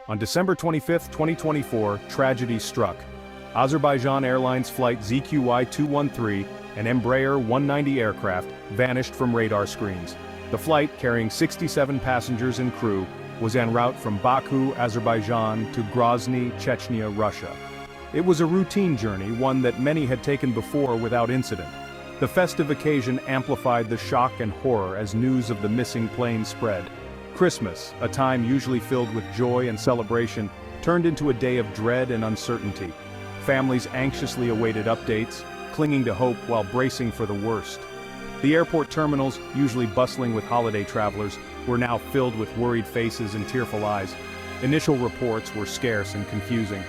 On December 25, 2024, tragedy struck. Azerbaijan Airlines flight ZQY-213, an Embraer 190 aircraft, vanished from radar screens. The flight, carrying 67 passengers and crew, was en route from Baku, Azerbaijan to Grozny, Chechnya, Russia. It was a routine journey, one that many had taken before without incident. The festive occasion amplified the shock and horror as news of the missing plane spread. Christmas, a time usually filled with joy and celebration, turned into a day of dread and uncertainty. Families anxiously awaited updates, clinging to hope while bracing for the worst. The airport terminals, usually bustling with holiday travelers, were now filled with worried faces and tearful eyes. Initial reports were scarce and confusing.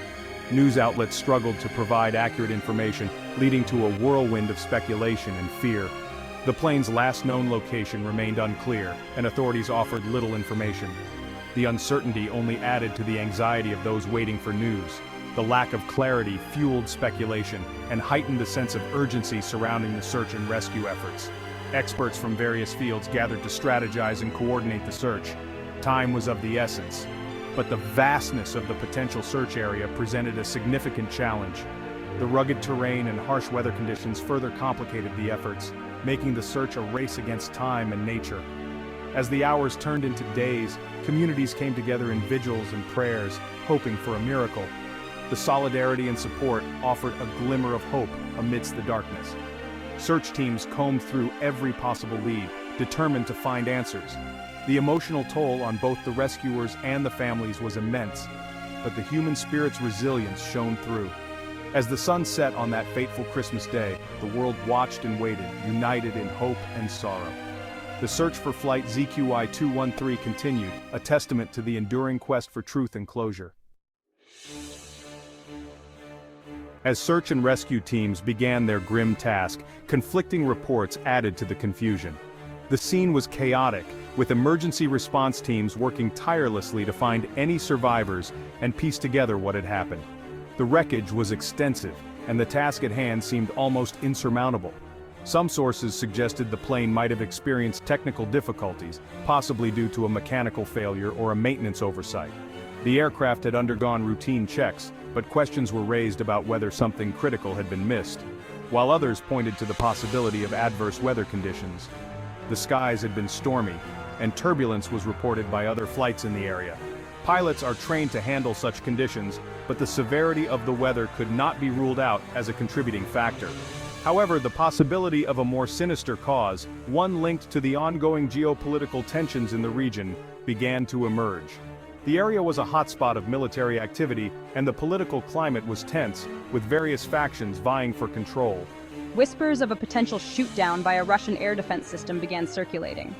News outlets struggled to provide accurate information, leading to a whirlwind of speculation and fear. The plane's last known location remained unclear, and authorities offered little information. The uncertainty only added to the anxiety of those waiting for news. The lack of clarity fueled speculation and heightened the sense of urgency surrounding the search and rescue efforts. Experts from various fields gathered to strategize and coordinate the search. Time was of the essence. But the vastness of the potential search area presented a significant challenge. The rugged terrain and harsh weather conditions further complicated the efforts, making the search a race against time and nature. As the hours turned into days, communities came together in vigils and prayers, hoping for a miracle. The solidarity and support offered a glimmer of hope amidst the darkness. Search teams combed through every possible lead, determined to find answers. The emotional toll on both the rescuers and the families was immense, but the human spirit's resilience shone through. As the sun set on that fateful Christmas day, the world watched and waited, united in hope and sorrow. The search for Flight ZQY-213 continued, a testament to the enduring quest for truth and closure. As search and rescue teams began their grim task, conflicting reports added to the confusion. The scene was chaotic, with emergency response teams working tirelessly to find any survivors and piece together what had happened. The wreckage was extensive, and the task at hand seemed almost insurmountable. Some sources suggested the plane might have experienced technical difficulties, possibly due to a mechanical failure or a maintenance oversight. The aircraft had undergone routine checks, but questions were raised about whether something critical had been missed, while others pointed to the possibility of adverse weather conditions. The skies had been stormy, and turbulence was reported by other flights in the area. Pilots are trained to handle such conditions, but the severity of the weather could not be ruled out as a contributing factor. However, the possibility of a more sinister cause, one linked to the ongoing geopolitical tensions in the region, began to emerge. The area was a hotspot of military activity, and the political climate was tense, with various factions vying for control. Whispers of a potential shoot-down by a Russian air defense system began circulating.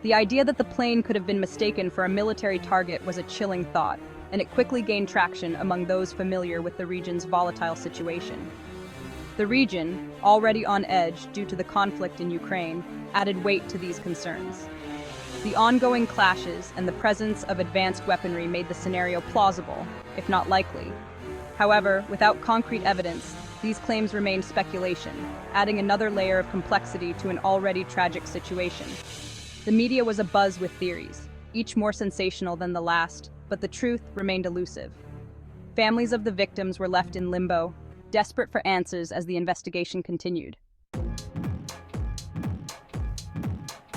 The idea that the plane could have been mistaken for a military target was a chilling thought, and it quickly gained traction among those familiar with the region's volatile situation. The region, already on edge due to the conflict in Ukraine, added weight to these concerns. The ongoing clashes and the presence of advanced weaponry made the scenario plausible, if not likely. However, without concrete evidence, these claims remained speculation, adding another layer of complexity to an already tragic situation. The media was abuzz with theories, each more sensational than the last, but the truth remained elusive. Families of the victims were left in limbo, desperate for answers as the investigation continued.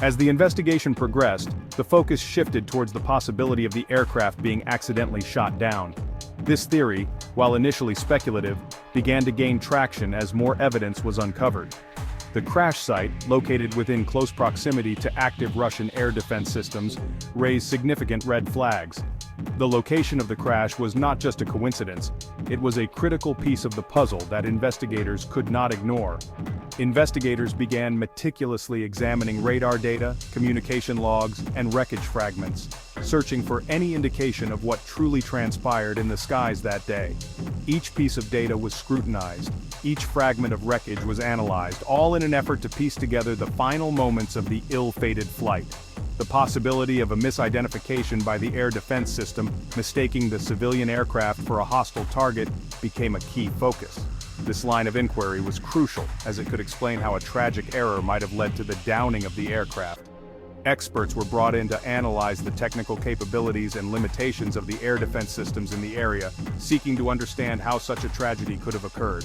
As the investigation progressed, the focus shifted towards the possibility of the aircraft being accidentally shot down. This theory, while initially speculative, began to gain traction as more evidence was uncovered. The crash site, located within close proximity to active Russian air defense systems, raised significant red flags. The location of the crash was not just a coincidence, it was a critical piece of the puzzle that investigators could not ignore. Investigators began meticulously examining radar data, communication logs, and wreckage fragments, searching for any indication of what truly transpired in the skies that day. Each piece of data was scrutinized, each fragment of wreckage was analyzed, all in an effort to piece together the final moments of the ill-fated flight. The possibility of a misidentification by the air defense system, mistaking the civilian aircraft for a hostile target, became a key focus. This line of inquiry was crucial, as it could explain how a tragic error might have led to the downing of the aircraft. Experts were brought in to analyze the technical capabilities and limitations of the air defense systems in the area, seeking to understand how such a tragedy could have occurred.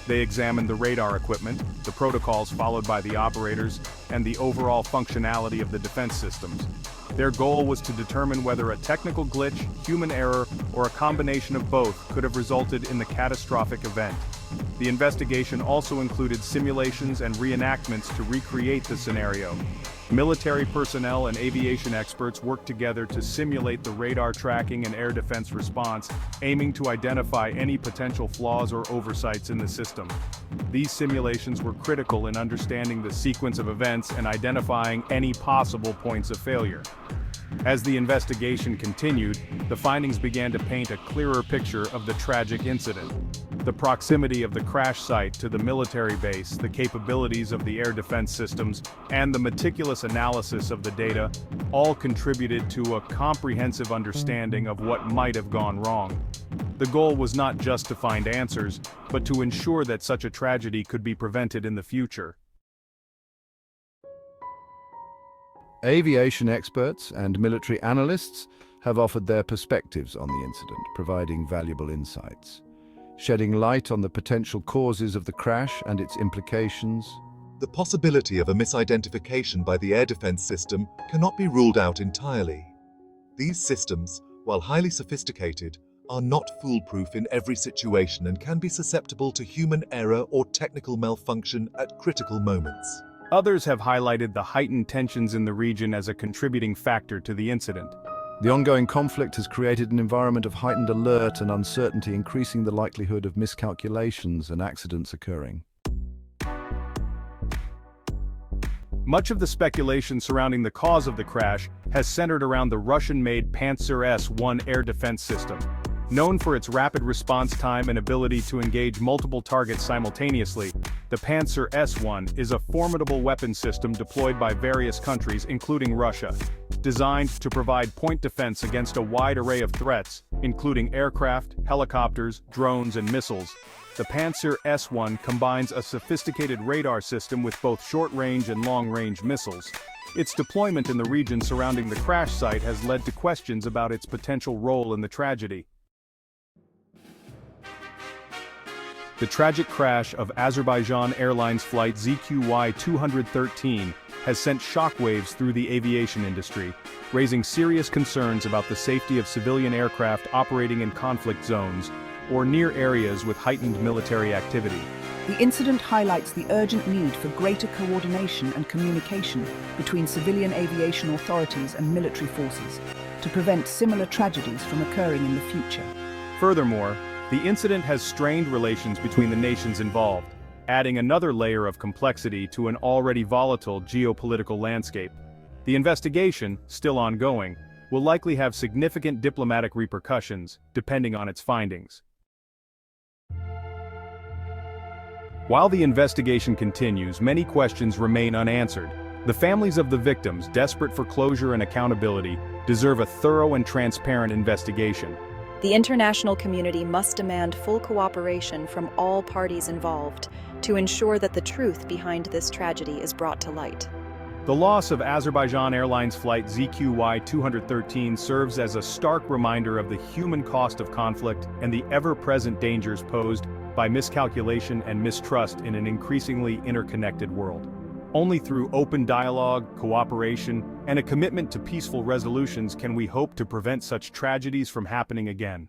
They examined the radar equipment, the protocols followed by the operators, and the overall functionality of the defense systems. Their goal was to determine whether a technical glitch, human error, or a combination of both could have resulted in the catastrophic event. The investigation also included simulations and reenactments to recreate the scenario. Military personnel and aviation experts worked together to simulate the radar tracking and air defense response, aiming to identify any potential flaws or oversights in the system. These simulations were critical in understanding the sequence of events and identifying any possible points of failure. As the investigation continued, the findings began to paint a clearer picture of the tragic incident. The proximity of the crash site to the military base, the capabilities of the air defense systems, and the meticulous analysis of the data all contributed to a comprehensive understanding of what might have gone wrong. The goal was not just to find answers, but to ensure that such a tragedy could be prevented in the future. Aviation experts and military analysts have offered their perspectives on the incident, providing valuable insights, shedding light on the potential causes of the crash and its implications. The possibility of a misidentification by the air defense system cannot be ruled out entirely. These systems, while highly sophisticated, are not foolproof in every situation and can be susceptible to human error or technical malfunction at critical moments. Others have highlighted the heightened tensions in the region as a contributing factor to the incident. The ongoing conflict has created an environment of heightened alert and uncertainty, increasing the likelihood of miscalculations and accidents occurring. Much of the speculation surrounding the cause of the crash has centered around the Russian-made Panzer S-1 air defense system. Known for its rapid response time and ability to engage multiple targets simultaneously, the Panzer S-1 is a formidable weapon system deployed by various countries, including Russia. Designed to provide point defense against a wide array of threats, including aircraft, helicopters, drones, and missiles, the Panzer S-1 combines a sophisticated radar system with both short-range and long-range missiles. Its deployment in the region surrounding the crash site has led to questions about its potential role in the tragedy. The tragic crash of Azerbaijan Airlines flight ZQY-213 has sent shockwaves through the aviation industry, raising serious concerns about the safety of civilian aircraft operating in conflict zones or near areas with heightened military activity. The incident highlights the urgent need for greater coordination and communication between civilian aviation authorities and military forces to prevent similar tragedies from occurring in the future. Furthermore, the incident has strained relations between the nations involved, adding another layer of complexity to an already volatile geopolitical landscape. The investigation, still ongoing, will likely have significant diplomatic repercussions, depending on its findings. While the investigation continues, many questions remain unanswered. The families of the victims, desperate for closure and accountability, deserve a thorough and transparent investigation. The international community must demand full cooperation from all parties involved to ensure that the truth behind this tragedy is brought to light. The loss of Azerbaijan Airlines flight ZQY-213 serves as a stark reminder of the human cost of conflict and the ever-present dangers posed by miscalculation and mistrust in an increasingly interconnected world. Only through open dialogue, cooperation, and a commitment to peaceful resolutions can we hope to prevent such tragedies from happening again.